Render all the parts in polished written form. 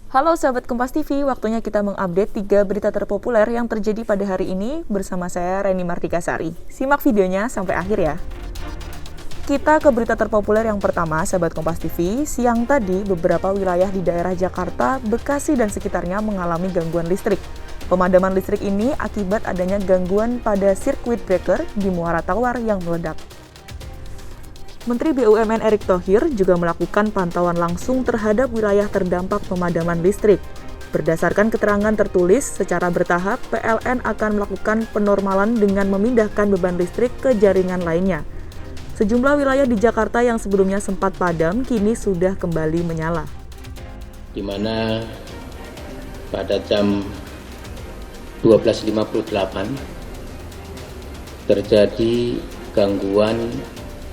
Halo sahabat Kompas TV, waktunya kita mengupdate 3 berita terpopuler yang terjadi pada hari ini bersama saya Reni Martikasari. Simak videonya sampai akhir ya. Kita ke berita terpopuler yang pertama, sahabat Kompas TV. Siang tadi, beberapa wilayah di daerah Jakarta, Bekasi, dan sekitarnya mengalami gangguan listrik. Pemadaman listrik ini akibat adanya gangguan pada sirkuit breaker di Muara Tawar yang meledak. Menteri BUMN Erick Thohir juga melakukan pantauan langsung terhadap wilayah terdampak pemadaman listrik. Berdasarkan keterangan tertulis, secara bertahap PLN akan melakukan penormalan dengan memindahkan beban listrik ke jaringan lainnya. Sejumlah wilayah di Jakarta yang sebelumnya sempat padam, kini sudah kembali menyala. Di mana pada jam 12.58 terjadi gangguan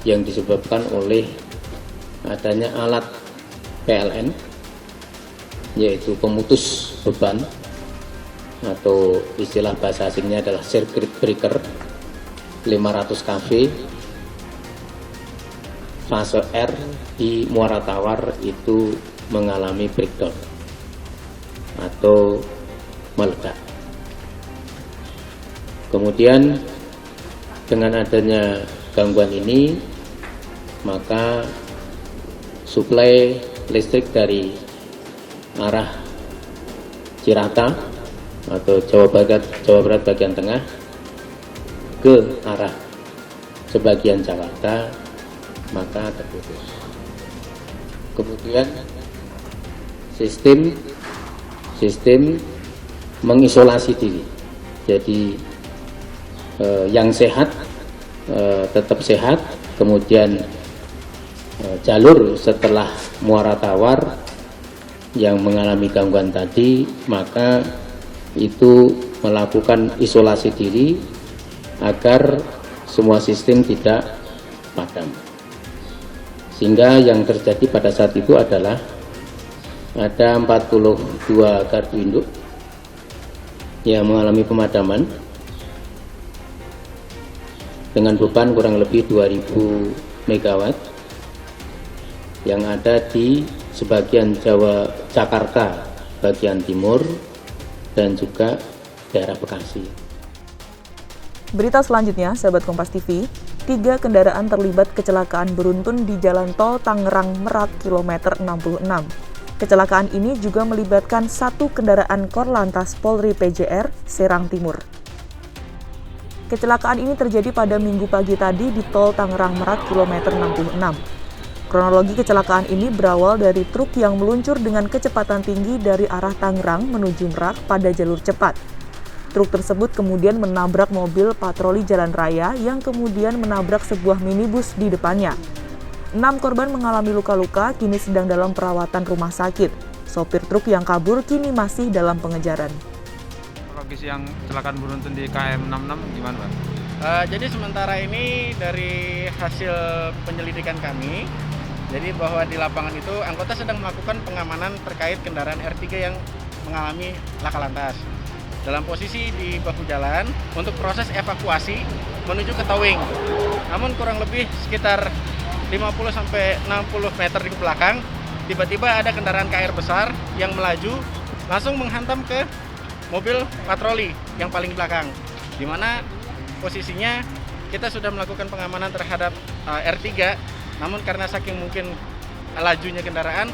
yang disebabkan oleh adanya alat PLN, yaitu pemutus beban atau istilah bahasa asingnya adalah circuit breaker 500 kV fase R di Muara Tawar itu mengalami breakdown atau meledak. Kemudian dengan adanya gangguan ini, maka suplai listrik dari arah Cirata atau Jawa Barat bagian tengah ke arah sebagian Jakarta maka terputus. Kemudian sistem mengisolasi diri. Jadi yang sehat tetap sehat, kemudian jalur setelah Muara Tawar yang mengalami gangguan tadi, maka itu melakukan isolasi diri agar semua sistem tidak padam. Sehingga yang terjadi pada saat itu adalah ada 42 gardu induk yang mengalami pemadaman dengan beban kurang lebih 2000 MW yang ada di sebagian Jakarta bagian timur dan juga daerah Bekasi. Berita selanjutnya, sahabat Kompas TV, 3 kendaraan terlibat kecelakaan beruntun di Jalan Tol Tangerang-Merak kilometer 66. Kecelakaan ini juga melibatkan 1 kendaraan Korlantas Polri PJR Serang Timur. Kecelakaan ini terjadi pada Minggu pagi tadi di Tol Tangerang-Merak kilometer 66. Kronologi kecelakaan ini berawal dari truk yang meluncur dengan kecepatan tinggi dari arah Tangerang menuju Merak pada jalur cepat. Truk tersebut kemudian menabrak mobil patroli jalan raya yang kemudian menabrak sebuah minibus di depannya. 6 korban mengalami luka-luka, kini sedang dalam perawatan rumah sakit. Sopir truk yang kabur kini masih dalam pengejaran. Kronologis yang kecelakaan beruntun di KM 66 gimana, Pak? Jadi sementara ini dari hasil penyelidikan kami, jadi bahwa di lapangan itu anggota sedang melakukan pengamanan terkait kendaraan R3 yang mengalami laka lantas. Dalam posisi di bahu jalan untuk proses evakuasi menuju ke towing. Namun kurang lebih sekitar 50-60 meter di belakang, tiba-tiba ada kendaraan KR besar yang melaju langsung menghantam ke mobil patroli yang paling belakang, di mana posisinya kita sudah melakukan pengamanan terhadap R3, namun karena saking mungkin lajunya kendaraan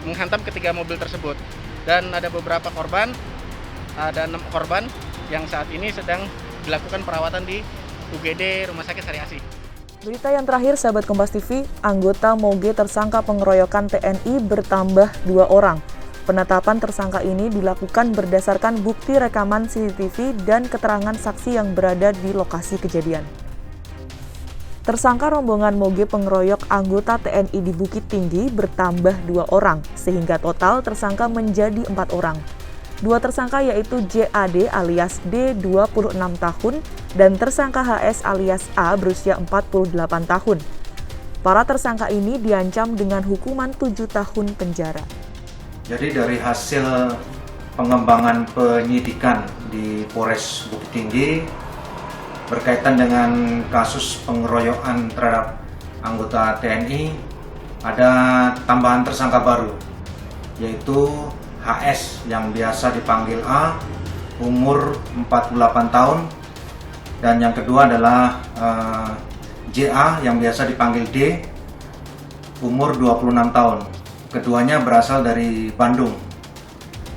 menghantam ketiga mobil tersebut, dan ada beberapa korban, ada 6 korban yang saat ini sedang dilakukan perawatan di UGD Rumah Sakit Sari Asih. Berita yang terakhir, sahabat Kompas TV, anggota MOGE tersangka pengeroyokan TNI bertambah 2 orang. Penetapan tersangka ini dilakukan berdasarkan bukti rekaman CCTV dan keterangan saksi yang berada di lokasi kejadian. Tersangka rombongan MOGE pengeroyok anggota TNI di Bukit Tinggi bertambah 2 orang, sehingga total tersangka menjadi 4 orang. 2 tersangka yaitu JAD alias D 26 tahun dan tersangka HS alias A berusia 48 tahun. Para tersangka ini diancam dengan hukuman 7 tahun penjara. Jadi dari hasil pengembangan penyidikan di Polres Bukit Tinggi berkaitan dengan kasus pengeroyokan terhadap anggota TNI, ada tambahan tersangka baru, yaitu HS yang biasa dipanggil A, umur 48 tahun, dan yang kedua adalah JA yang biasa dipanggil D, umur 26 tahun. Keduanya berasal dari Bandung.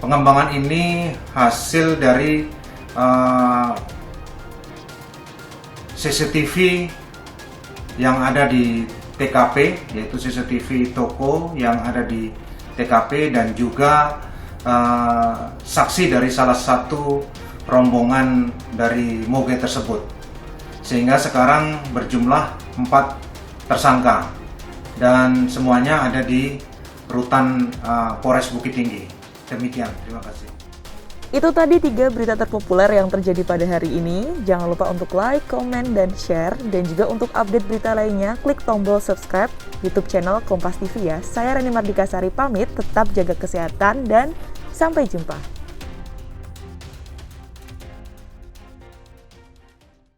Pengembangan ini hasil dari CCTV yang ada di TKP, yaitu CCTV toko yang ada di TKP, dan juga saksi dari salah satu rombongan dari moge tersebut, sehingga sekarang berjumlah 4 tersangka dan semuanya ada di rutan Polres Bukit Tinggi. Demikian, terima kasih. Itu tadi 3 berita terpopuler yang terjadi pada hari ini. Jangan lupa untuk like, komen, dan share. Dan juga untuk update berita lainnya, klik tombol subscribe YouTube channel Kompas TV ya. Saya Reni Mardikasari pamit, tetap jaga kesehatan dan sampai jumpa.